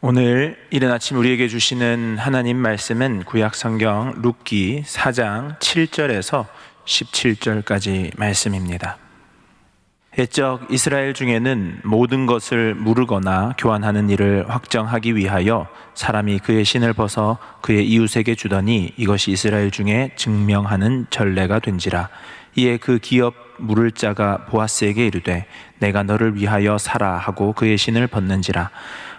오늘 이른 아침 우리에게 주시는 하나님 말씀은 구약 성경 룻기 4장 7절에서 17절까지 말씀입니다. 옛적 이스라엘 중에는 모든 것을 무르거나 교환하는 일을 확정하기 위하여 사람이 그의 신을 벗어 그의 이웃에게 주더니 이것이 이스라엘 중에 증명하는 전례가 된지라. 이에 그 기업 물을 자가 보아스에게 이르되 내가 너를 위하여 사라 하고 그의 신을 벗는지라.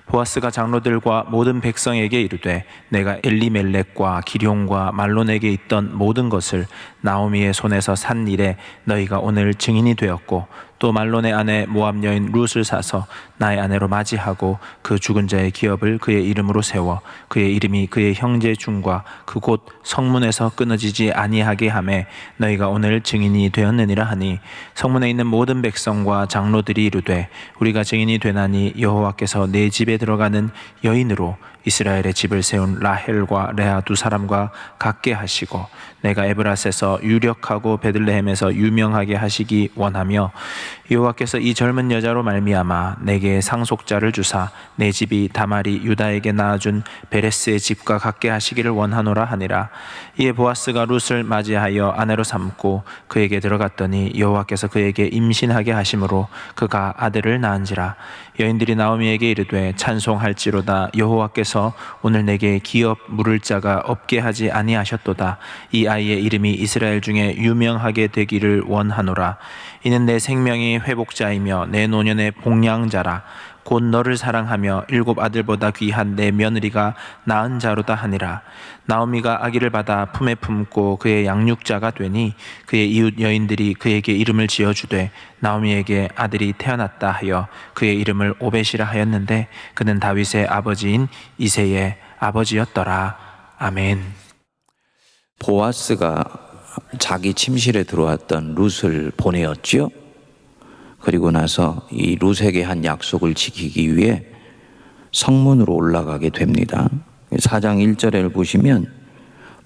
보아스가 장로들과 모든 백성에게 이르되 내가 엘리멜렉과 기럯과 말론에게 있던 모든 것을 나오미의 손에서 산 일에 너희가 오늘 증인이 되었고 또 말론의 아내 모압 여인 룻을 사서 나의 아내로 맞이하고 그 죽은 자의 기업을 그의 이름으로 세워 그의 이름이 그의 형제 중과 그곳 성문에서 끊어지지 아니하게 하매 너희가 오늘 증인이 되었느니라 하니 성문에 있는 모든 백성과 장로들이 이르되 우리가 증인이 되나니 여호와께서 내 집에 들어가는 여인으로 이스라엘의 집을 세운 라헬과 레아 두 사람과 같게 하시고 내가 에브라스에서 유력하고 베들레헴에서 유명하게 하시기 원하며 여호와께서 이 젊은 여자로 말미암아 내게 상속자를 주사 내 집이 다말이 유다에게 낳아준 베레스의 집과 같게 하시기를 원하노라 하니라. 이에 보아스가 룻을 맞이하여 아내로 삼고 그에게 들어갔더니 여호와께서 그에게 임신하게 하심으로 그가 아들을 낳은지라. 여인들이 나오미에게 이르되 찬송할지로다 여호와께서 오늘 내게 기업 물을 자가 없게 하지 아니하셨도다. 이 아이의 이름이 이스라엘 중에 유명하게 되기를 원하노라. 이는 내 생명의 회복자이며 내 노년의 복량자라. 곧 너를 사랑하며 7 아들보다 귀한 내 며느리가 낳은 자로다 하니라. 나오미가 아기를 받아 품에 품고 그의 양육자가 되니 그의 이웃 여인들이 그에게 이름을 지어주되 나오미에게 아들이 태어났다 하여 그의 이름을 오벳이라 하였는데 그는 다윗의 아버지인 이새의 아버지였더라. 아멘. 보아스가 자기 침실에 들어왔던 룻을 보내었지요. 그리고 나서 이 룻에게 한 약속을 지키기 위해 성문으로 올라가게 됩니다. 4장 1절을 보시면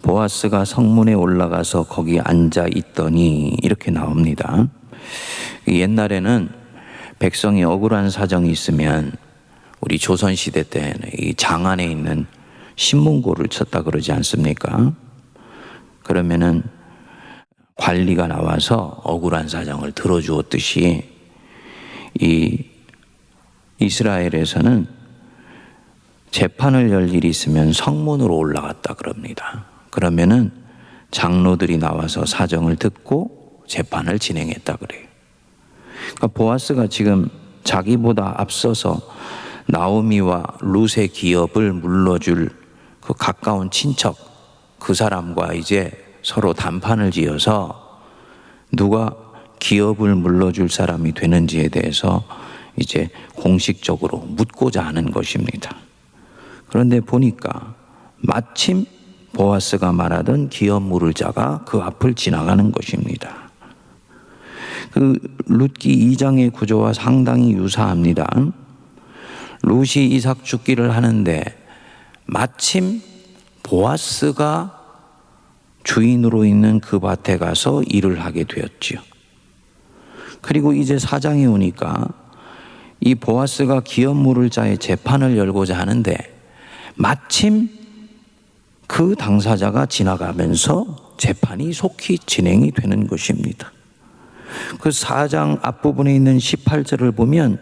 보아스가 성문에 올라가서 거기 앉아 있더니 이렇게 나옵니다. 옛날에는 백성이 억울한 사정이 있으면 우리 조선시대 때는 이 장안에 있는 신문고를 쳤다 그러지 않습니까? 그러면은 관리가 나와서 억울한 사정을 들어주었듯이 이 이스라엘에서는 재판을 열 일이 있으면 성문으로 올라갔다 그럽니다. 그러면은 장로들이 나와서 사정을 듣고 재판을 진행했다 그래요. 그러니까 보아스가 지금 자기보다 앞서서 나오미와 룻의 기업을 물러줄 그 가까운 친척 그 사람과 이제 서로 단판을 지어서 누가 기업을 물러줄 사람이 되는지에 대해서 이제 공식적으로 묻고자 하는 것입니다. 그런데 보니까 마침 보아스가 말하던 기업 물을 자가 그 앞을 지나가는 것입니다. 그 룻기 2장의 구조와 상당히 유사합니다. 룻이 이삭 죽기를 하는데 마침 보아스가 주인으로 있는 그 밭에 가서 일을 하게 되었지요. 그리고 이제 4장에 오니까 이 보아스가 기업 물을 자의 재판을 열고자 하는데 마침 그 당사자가 지나가면서 재판이 속히 진행이 되는 것입니다. 그 4장 앞부분에 있는 18절을 보면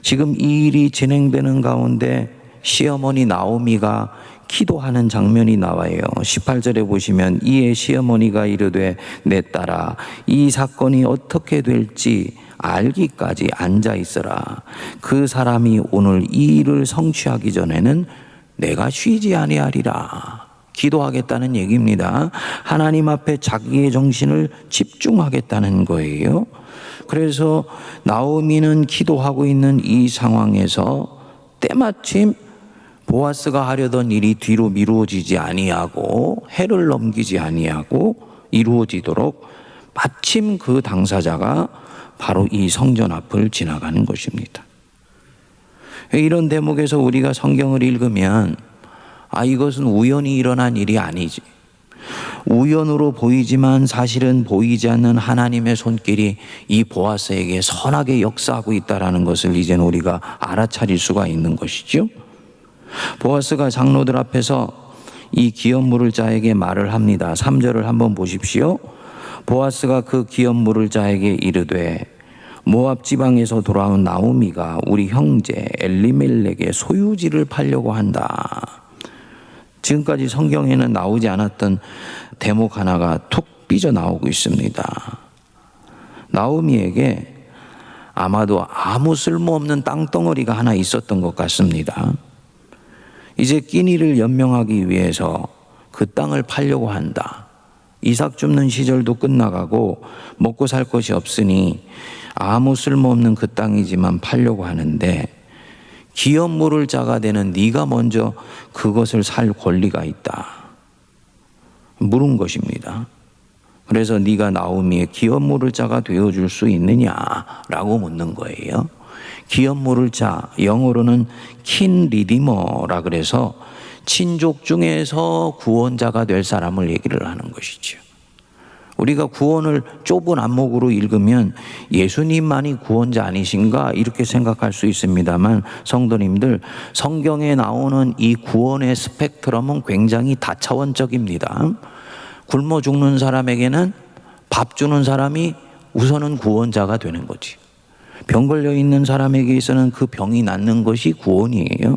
지금 이 일이 진행되는 가운데 시어머니 나오미가 기도하는 장면이 나와요. 18절에 보시면 이에 시어머니가 이르되 내 딸아 이 사건이 어떻게 될지 알기까지 앉아 있어라. 그 사람이 오늘 이 일을 성취하기 전에는 내가 쉬지 아니하리라. 기도하겠다는 얘기입니다. 하나님 앞에 자기의 정신을 집중하겠다는 거예요. 그래서 나오미는 기도하고 있는 이 상황에서 때마침 보아스가 하려던 일이 뒤로 미루어지지 아니하고 해를 넘기지 아니하고 이루어지도록 마침 그 당사자가 바로 이 성전 앞을 지나가는 것입니다. 이런 대목에서 우리가 성경을 읽으면 이것은 우연히 일어난 일이 아니지. 우연으로 보이지만 사실은 보이지 않는 하나님의 손길이 이 보아스에게 선하게 역사하고 있다는 것을 이제는 우리가 알아차릴 수가 있는 것이죠. 보아스가 장로들 앞에서 이 기업 물을 자에게 말을 합니다. 3절을 한번 보십시오. 보아스가 그 기업 물을 자에게 이르되 모압 지방에서 돌아온 나오미가 우리 형제 엘리멜렉의 소유지를 팔려고 한다. 지금까지 성경에는 나오지 않았던 대목 하나가 툭 삐져나오고 있습니다. 나오미에게 아마도 아무 쓸모없는 땅덩어리가 하나 있었던 것 같습니다. 이제 끼니를 연명하기 위해서 그 땅을 팔려고 한다. 이삭 줍는 시절도 끝나가고 먹고 살 것이 없으니 아무 쓸모없는 그 땅이지만 팔려고 하는데 기업 물을 자가 되는 네가 먼저 그것을 살 권리가 있다. 물은 것입니다. 그래서 네가 나오미의 기업 물을 자가 되어줄 수 있느냐라고 묻는 거예요. 기업 물을 자, 영어로는 킨 리디머라 그래서 친족 중에서 구원자가 될 사람을 얘기를 하는 것이죠. 우리가 구원을 좁은 안목으로 읽으면 예수님만이 구원자 아니신가 이렇게 생각할 수 있습니다만 성도님들, 성경에 나오는 이 구원의 스펙트럼은 굉장히 다차원적입니다. 굶어 죽는 사람에게는 밥 주는 사람이 우선은 구원자가 되는 거지. 병 걸려 있는 사람에게 있어서는 그 병이 낫는 것이 구원이에요.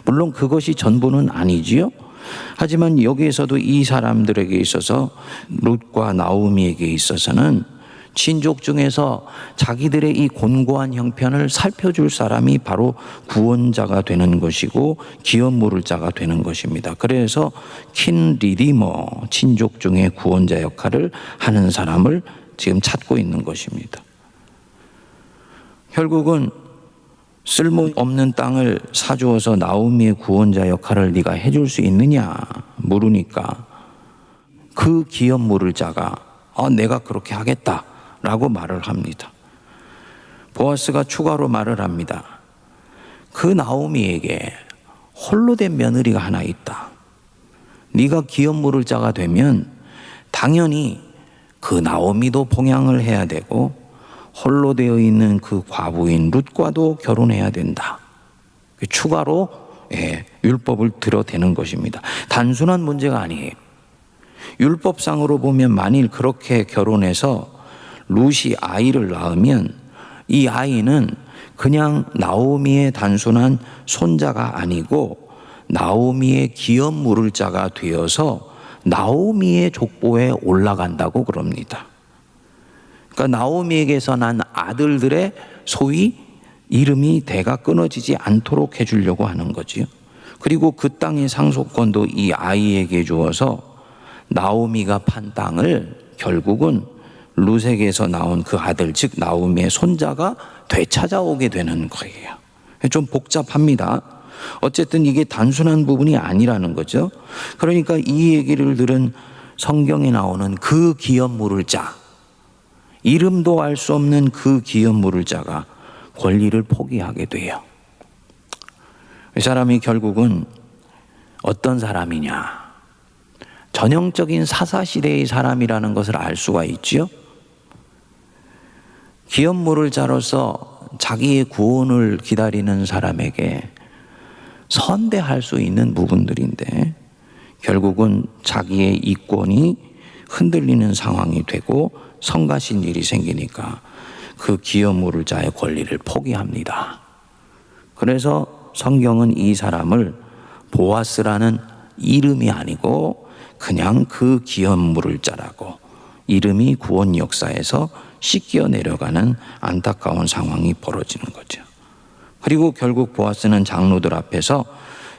물론 그것이 전부는 아니지요. 하지만 여기에서도 이 사람들에게 있어서 룻과 나오미에게 있어서는 친족 중에서 자기들의 이 곤고한 형편을 살펴줄 사람이 바로 구원자가 되는 것이고 기업 물을 자가 되는 것입니다. 그래서 킨 리디머, 친족 중에 구원자 역할을 하는 사람을 지금 찾고 있는 것입니다. 결국은 쓸모없는 땅을 사주어서 나오미의 구원자 역할을 네가 해줄 수 있느냐 물으니까 그 기업 물을 자가 내가 그렇게 하겠다라고 말을 합니다. 보아스가 추가로 말을 합니다. 그 나오미에게 홀로 된 며느리가 하나 있다. 네가 기업 물을 자가 되면 당연히 그 나오미도 봉양을 해야 되고 홀로 되어 있는 그 과부인 룻과도 결혼해야 된다. 추가로 율법을 들여대는 것입니다. 단순한 문제가 아니에요. 율법상으로 보면 만일 그렇게 결혼해서 룻이 아이를 낳으면 이 아이는 그냥 나오미의 단순한 손자가 아니고 나오미의 기업 물을 자가 되어서 나오미의 족보에 올라간다고 그럽니다. 그러니까 나오미에게서 난 아들들의 소위 이름이 대가 끊어지지 않도록 해주려고 하는 거지요. 그리고 그 땅의 상속권도 이 아이에게 주어서 나오미가 판 땅을 결국은 룻에게서 나온 그 아들, 즉 나오미의 손자가 되찾아오게 되는 거예요. 좀 복잡합니다. 어쨌든 이게 단순한 부분이 아니라는 거죠. 그러니까 이 얘기를 들은 성경에 나오는 그 기업 물을 자, 이름도 알 수 없는 그 기업 물을 자가 권리를 포기하게 돼요. 이 사람이 결국은 어떤 사람이냐? 전형적인 사사시대의 사람이라는 것을 알 수가 있죠. 기업 물을 자로서 자기의 구원을 기다리는 사람에게 선대할 수 있는 부분들인데 결국은 자기의 이권이 흔들리는 상황이 되고 성가신 일이 생기니까 그 기업 물을 자의 권리를 포기합니다. 그래서 성경은 이 사람을 보아스라는 이름이 아니고 그냥 그 기업 물을 자라고 이름이 구원 역사에서 씻겨 내려가는 안타까운 상황이 벌어지는 거죠. 그리고 결국 보아스는 장로들 앞에서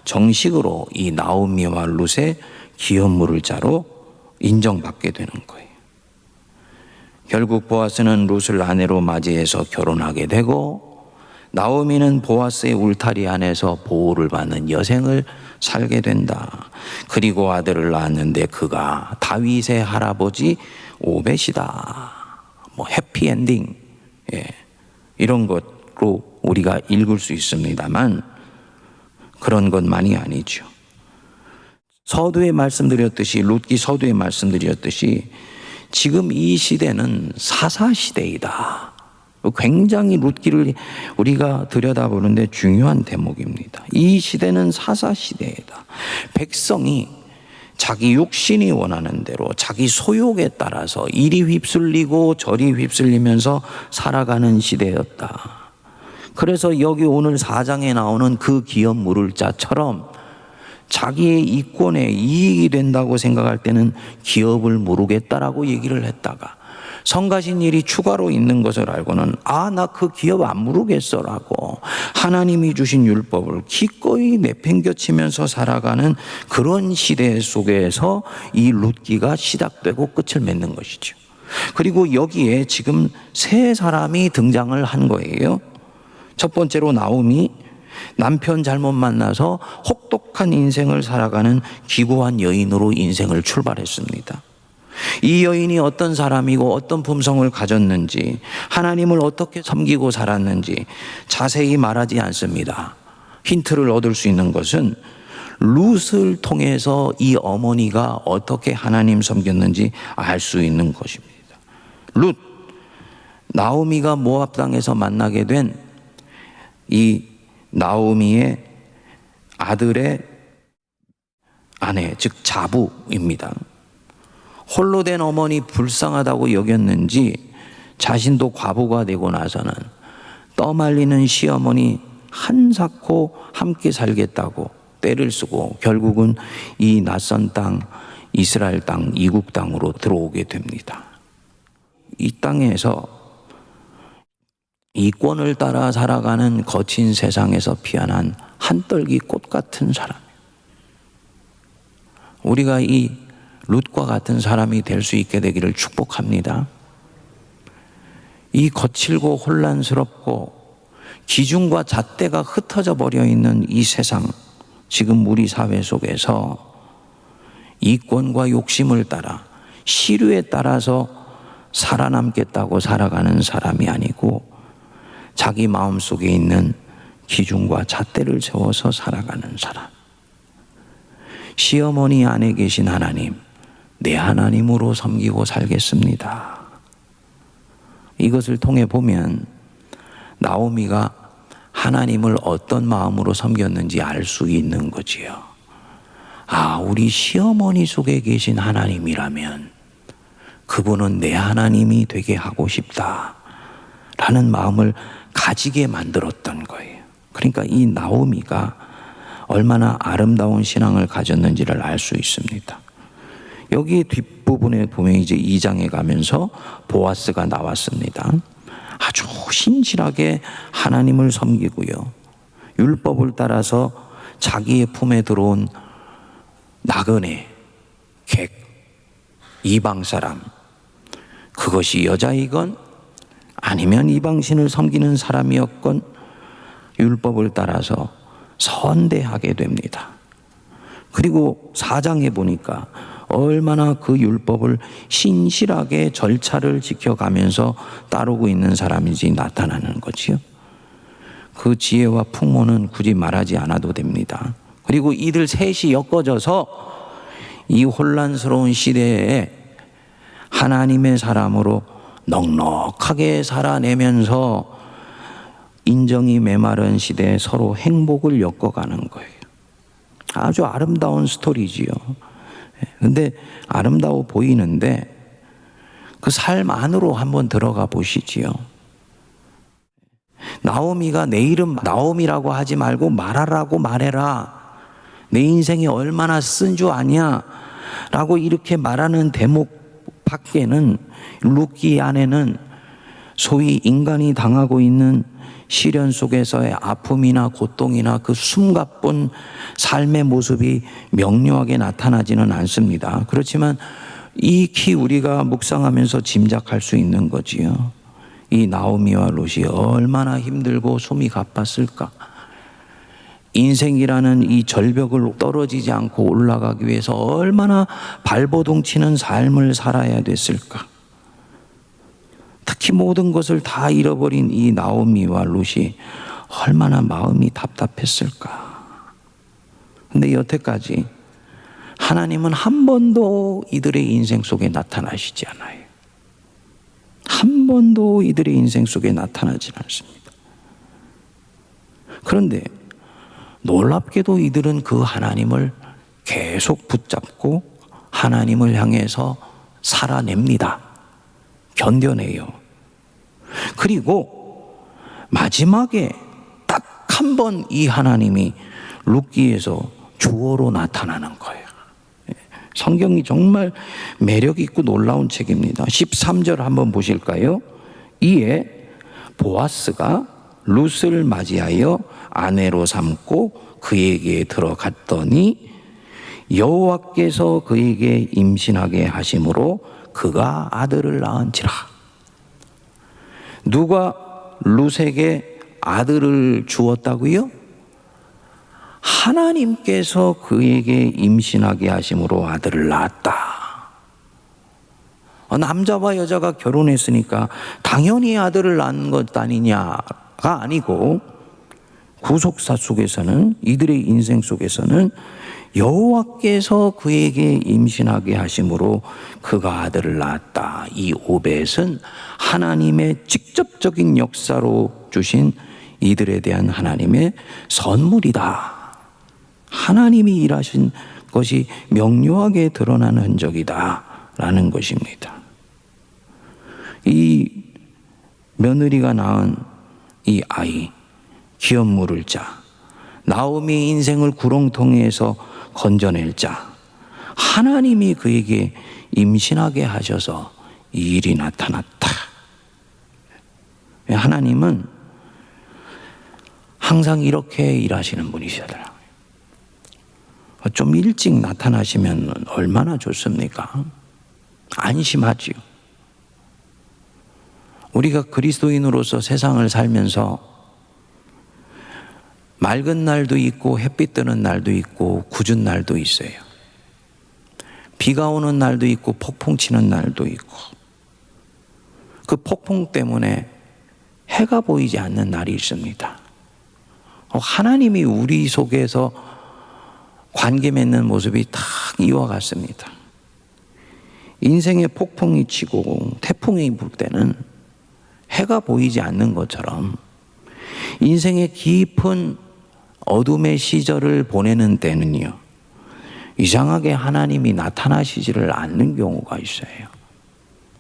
정식으로 이 나오미와 룻의 기업 물을 자로 인정받게 되는 거예요. 결국 보아스는 룻을 아내로 맞이해서 결혼하게 되고 나오미는 보아스의 울타리 안에서 보호를 받는 여생을 살게 된다. 그리고 아들을 낳았는데 그가 다윗의 할아버지 오벳이다. 해피엔딩 이런 것으로 우리가 읽을 수 있습니다만 그런 것만이 아니죠. 서두에 말씀드렸듯이 룻기 서두에 말씀드렸듯이 지금 이 시대는 사사시대이다. 굉장히 룻기를 우리가 들여다보는데 중요한 대목입니다. 이 시대는 사사시대이다. 백성이 자기 육신이 원하는 대로 자기 소욕에 따라서 이리 휩쓸리고 저리 휩쓸리면서 살아가는 시대였다. 그래서 여기 오늘 4장에 나오는 그 기업 물을 자처럼 자기의 이권에 이익이 된다고 생각할 때는 기업을 모르겠다라고 얘기를 했다가 성가신 일이 추가로 있는 것을 알고는 나 그 기업 안 모르겠어라고 하나님이 주신 율법을 기꺼이 내팽겨치면서 살아가는 그런 시대 속에서 이 룻기가 시작되고 끝을 맺는 것이죠. 그리고 여기에 지금 세 사람이 등장을 한 거예요. 첫 번째로 나오미, 남편 잘못 만나서 혹독한 인생을 살아가는 기구한 여인으로 인생을 출발했습니다. 이 여인이 어떤 사람이고 어떤 품성을 가졌는지, 하나님을 어떻게 섬기고 살았는지 자세히 말하지 않습니다. 힌트를 얻을 수 있는 것은 룻을 통해서 이 어머니가 어떻게 하나님 섬겼는지 알 수 있는 것입니다. 룻, 나오미가 모압 땅에서 만나게 된 이 나오미의 아들의 아내, 즉 자부입니다. 홀로 된 어머니 불쌍하다고 여겼는지 자신도 과부가 되고 나서는 떠말리는 시어머니 한사코 함께 살겠다고 떼를 쓰고 결국은 이 낯선 땅, 이스라엘 땅, 이국 땅으로 들어오게 됩니다. 이 땅에서 이권을 따라 살아가는 거친 세상에서 피어난 한떨기 꽃 같은 사람. 우리가 이 룻과 같은 사람이 될 수 있게 되기를 축복합니다. 이 거칠고 혼란스럽고 기준과 잣대가 흩어져 버려 있는 이 세상, 지금 우리 사회 속에서 이권과 욕심을 따라 시류에 따라서 살아남겠다고 살아가는 사람이 아니고 자기 마음속에 있는 기준과 잣대를 세워서 살아가는 사람. 시어머니 안에 계신 하나님, 내 하나님으로 섬기고 살겠습니다. 이것을 통해 보면 나오미가 하나님을 어떤 마음으로 섬겼는지 알 수 있는 거지요. 우리 시어머니 속에 계신 하나님이라면 그분은 내 하나님이 되게 하고 싶다라는 마음을 가지게 만들었던 거예요. 그러니까 이 나오미가 얼마나 아름다운 신앙을 가졌는지를 알 수 있습니다. 여기 뒷부분에 보면 이제 2장에 가면서 보아스가 나왔습니다. 아주 신실하게 하나님을 섬기고요. 율법을 따라서 자기의 품에 들어온 나그네, 객, 이방 사람, 그것이 여자이건 아니면 이방신을 섬기는 사람이었건 율법을 따라서 선대하게 됩니다. 그리고 4장에 보니까 얼마나 그 율법을 신실하게 절차를 지켜가면서 따르고 있는 사람인지 나타나는 거지요. 그 지혜와 풍모는 굳이 말하지 않아도 됩니다. 그리고 이들 셋이 엮어져서 이 혼란스러운 시대에 하나님의 사람으로 넉넉하게 살아내면서 인정이 메마른 시대에 서로 행복을 엮어가는 거예요. 아주 아름다운 스토리지요. 근데 아름다워 보이는데 그 삶 안으로 한번 들어가 보시지요. 나오미가 내 이름 나오미라고 하지 말고 말하라고 말해라. 내 인생이 얼마나 쓴 줄 아냐? 라고 이렇게 말하는 대목 밖에는 룻기 안에는 소위 인간이 당하고 있는 시련 속에서의 아픔이나 고통이나 그 숨가쁜 삶의 모습이 명료하게 나타나지는 않습니다. 그렇지만 익히 우리가 묵상하면서 짐작할 수 있는 거지요. 이 나오미와 룻이 얼마나 힘들고 숨이 가빴을까. 인생이라는 이 절벽을 떨어지지 않고 올라가기 위해서 얼마나 발버둥 치는 삶을 살아야 됐을까. 특히 모든 것을 다 잃어버린 이 나오미와 룻이 얼마나 마음이 답답했을까. 근데 여태까지 하나님은 한 번도 이들의 인생 속에 나타나시지 않아요. 한 번도 이들의 인생 속에 나타나지 않습니다. 그런데 놀랍게도 이들은 그 하나님을 계속 붙잡고 하나님을 향해서 살아냅니다. 견뎌내요. 그리고 마지막에 딱 한 번 이 하나님이 룻기에서 주어로 나타나는 거예요. 성경이 정말 매력 있고 놀라운 책입니다. 13절 한번 보실까요? 이에 보아스가 룻을 맞이하여 아내로 삼고 그에게 들어갔더니 여호와께서 그에게 임신하게 하심으로 그가 아들을 낳은지라. 누가 룻에게 아들을 주었다고요? 하나님께서 그에게 임신하게 하심으로 아들을 낳았다. 남자와 여자가 결혼했으니까 당연히 아들을 낳은 것 아니냐가 아니고, 구속사 속에서는, 이들의 인생 속에서는 여호와께서 그에게 임신하게 하심으로 그가 아들을 낳았다. 이 오벳은 하나님의 직접적인 역사로 주신 이들에 대한 하나님의 선물이다. 하나님이 일하신 것이 명료하게 드러나는 흔적이다 라는 것입니다. 이 며느리가 낳은 이 아이, 기업 물을 자, 나오미의 인생을 구렁텅이에서 건져낼 자, 하나님이 그에게 임신하게 하셔서 이 일이 나타났다. 하나님은 항상 이렇게 일하시는 분이시더라고요. 좀 일찍 나타나시면 얼마나 좋습니까? 안심하지요. 우리가 그리스도인으로서 세상을 살면서 맑은 날도 있고 햇빛 뜨는 날도 있고 궂은 날도 있어요. 비가 오는 날도 있고 폭풍 치는 날도 있고, 그 폭풍 때문에 해가 보이지 않는 날이 있습니다. 하나님이 우리 속에서 관계 맺는 모습이 딱 이와 같습니다. 인생에 폭풍이 치고 태풍이 불 때는 해가 보이지 않는 것처럼 인생의 깊은 어둠의 시절을 보내는 때는요, 이상하게 하나님이 나타나시지를 않는 경우가 있어요.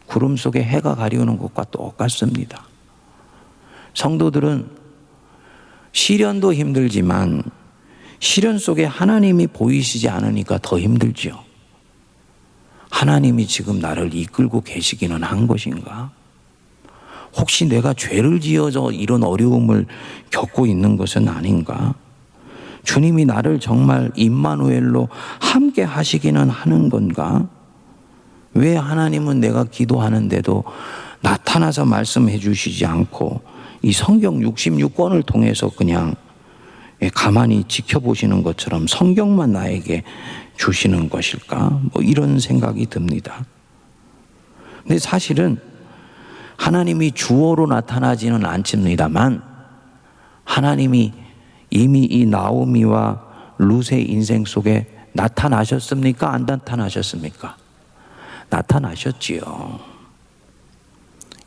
구름 속에 해가 가려우는 것과 똑같습니다. 성도들은 시련도 힘들지만 시련 속에 하나님이 보이시지 않으니까 더 힘들죠. 하나님이 지금 나를 이끌고 계시기는 한 것인가? 혹시 내가 죄를 지어서 이런 어려움을 겪고 있는 것은 아닌가? 주님이 나를 정말 임마누엘로 함께 하시기는 하는 건가? 왜 하나님은 내가 기도하는데도 나타나서 말씀해 주시지 않고 이 성경 66권을 통해서 그냥 가만히 지켜보시는 것처럼 성경만 나에게 주시는 것일까? 이런 생각이 듭니다. 근데 사실은 하나님이 주어로 나타나지는 않습니다만, 하나님이 이미 이 나오미와 룻의 인생 속에 나타나셨습니까? 안 나타나셨습니까? 나타나셨지요.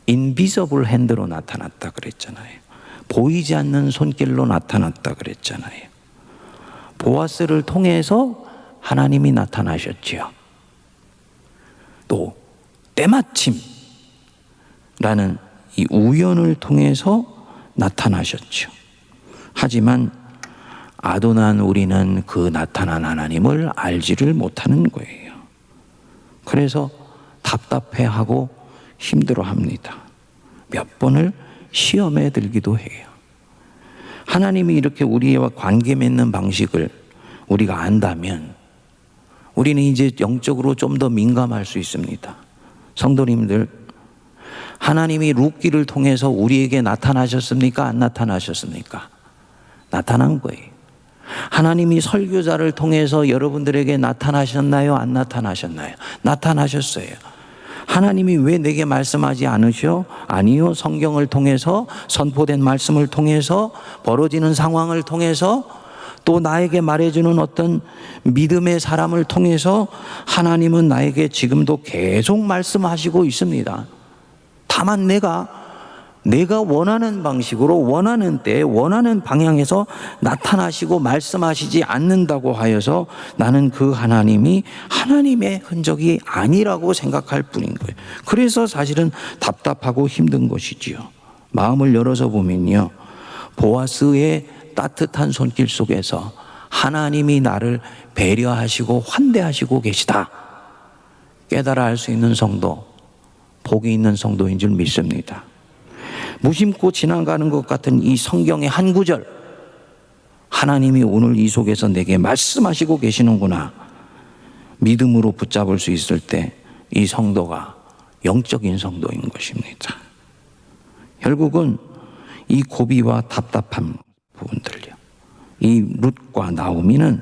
인비저블 핸드로 나타났다 그랬잖아요. 보이지 않는 손길로 나타났다 그랬잖아요. 보아스를 통해서 하나님이 나타나셨지요. 또 때마침 라는 이 우연을 통해서 나타나셨죠. 하지만 아도난 우리는 그 나타난 하나님을 알지를 못하는 거예요. 그래서 답답해하고 힘들어합니다. 몇 번을 시험에 들기도 해요. 하나님이 이렇게 우리와 관계 맺는 방식을 우리가 안다면 우리는 이제 영적으로 좀 더 민감할 수 있습니다. 성도님들, 하나님이 룻기를 통해서 우리에게 나타나셨습니까? 안 나타나셨습니까? 나타난 거예요. 하나님이 설교자를 통해서 여러분들에게 나타나셨나요? 안 나타나셨나요? 나타나셨어요. 하나님이 왜 내게 말씀하지 않으셔? 아니요. 성경을 통해서, 선포된 말씀을 통해서, 벌어지는 상황을 통해서, 또 나에게 말해주는 어떤 믿음의 사람을 통해서 하나님은 나에게 지금도 계속 말씀하시고 있습니다. 다만 내가 원하는 방식으로 원하는 때에 원하는 방향에서 나타나시고 말씀하시지 않는다고 하여서 나는 그 하나님이 하나님의 흔적이 아니라고 생각할 뿐인 거예요. 그래서 사실은 답답하고 힘든 것이지요. 마음을 열어서 보면요, 보아스의 따뜻한 손길 속에서 하나님이 나를 배려하시고 환대하시고 계시다 깨달아 알 수 있는 성도, 복이 있는 성도인 줄 믿습니다. 무심코 지나가는 것 같은 이 성경의 한 구절, 하나님이 오늘 이 속에서 내게 말씀하시고 계시는구나 믿음으로 붙잡을 수 있을 때 이 성도가 영적인 성도인 것입니다. 결국은 이 고비와 답답한 부분들요, 이 룻과 나오미는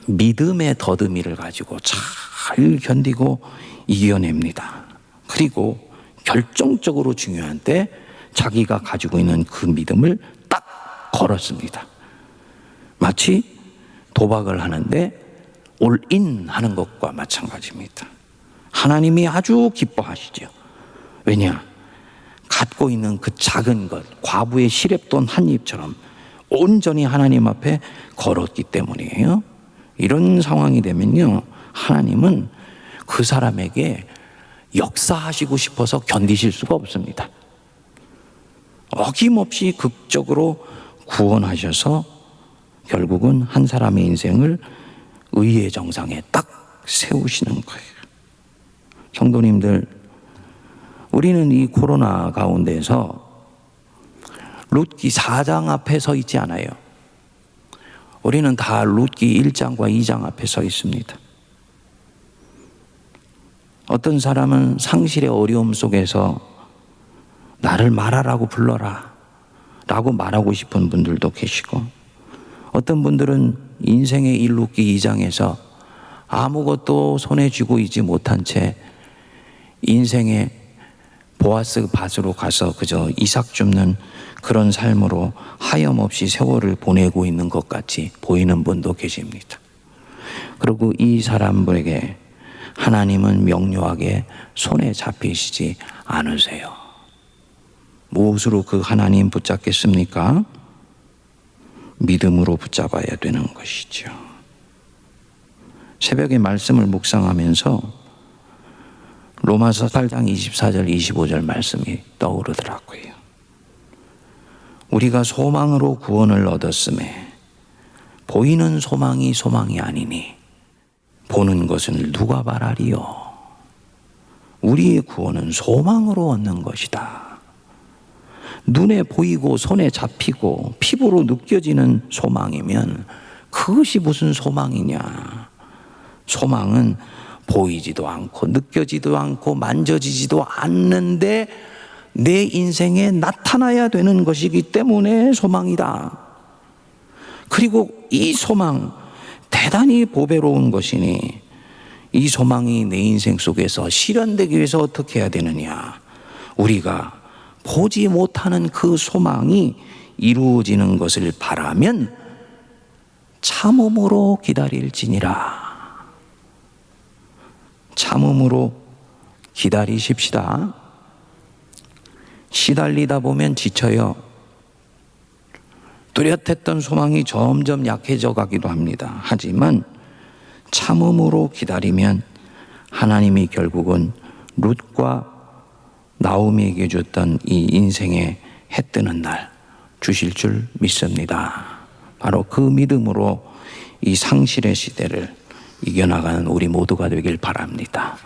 믿음의 더듬이를 가지고 잘 견디고 이겨냅니다. 그리고 결정적으로 중요한 때 자기가 가지고 있는 그 믿음을 딱 걸었습니다. 마치 도박을 하는데 올인 하는 것과 마찬가지입니다. 하나님이 아주 기뻐하시죠. 왜냐? 갖고 있는 그 작은 것, 과부의 시렙돈 한 입처럼 온전히 하나님 앞에 걸었기 때문이에요. 이런 상황이 되면요, 하나님은 그 사람에게 역사하시고 싶어서 견디실 수가 없습니다. 어김없이 극적으로 구원하셔서 결국은 한 사람의 인생을 의의 정상에 딱 세우시는 거예요. 성도님들, 우리는 이 코로나 가운데서 룻기 4장 앞에 서 있지 않아요. 우리는 다 룻기 1장과 2장 앞에 서 있습니다. 어떤 사람은 상실의 어려움 속에서 나를 말하라고 불러라 라고 말하고 싶은 분들도 계시고, 어떤 분들은 인생의 일 룻기 2장에서 아무것도 손에 쥐고 있지 못한 채 인생의 보아스 밭으로 가서 그저 이삭 줍는 그런 삶으로 하염없이 세월을 보내고 있는 것 같이 보이는 분도 계십니다. 그리고 이 사람들에게 하나님은 명료하게 손에 잡히시지 않으세요. 무엇으로 그 하나님 붙잡겠습니까? 믿음으로 붙잡아야 되는 것이죠. 새벽에 말씀을 묵상하면서 로마서 8장 24절 25절 말씀이 떠오르더라고요. 우리가 소망으로 구원을 얻었음에 보이는 소망이 소망이 아니니 보는 것은 누가 바라리요. 우리의 구원은 소망으로 얻는 것이다. 눈에 보이고 손에 잡히고 피부로 느껴지는 소망이면 그것이 무슨 소망이냐. 소망은 보이지도 않고 느껴지도 않고 만져지지도 않는데 내 인생에 나타나야 되는 것이기 때문에 소망이다. 그리고 이 소망 대단히 보배로운 것이니 이 소망이 내 인생 속에서 실현되기 위해서 어떻게 해야 되느냐. 우리가 보지 못하는 그 소망이 이루어지는 것을 바라면 참음으로 기다릴지니라. 참음으로 기다리십시다. 시달리다 보면 지쳐요. 뚜렷했던 소망이 점점 약해져 가기도 합니다. 하지만 참음으로 기다리면 하나님이 결국은 룻과 나오미에게 줬던 이 인생의 해 뜨는 날 주실 줄 믿습니다. 바로 그 믿음으로 이 상실의 시대를 이겨나가는 우리 모두가 되길 바랍니다.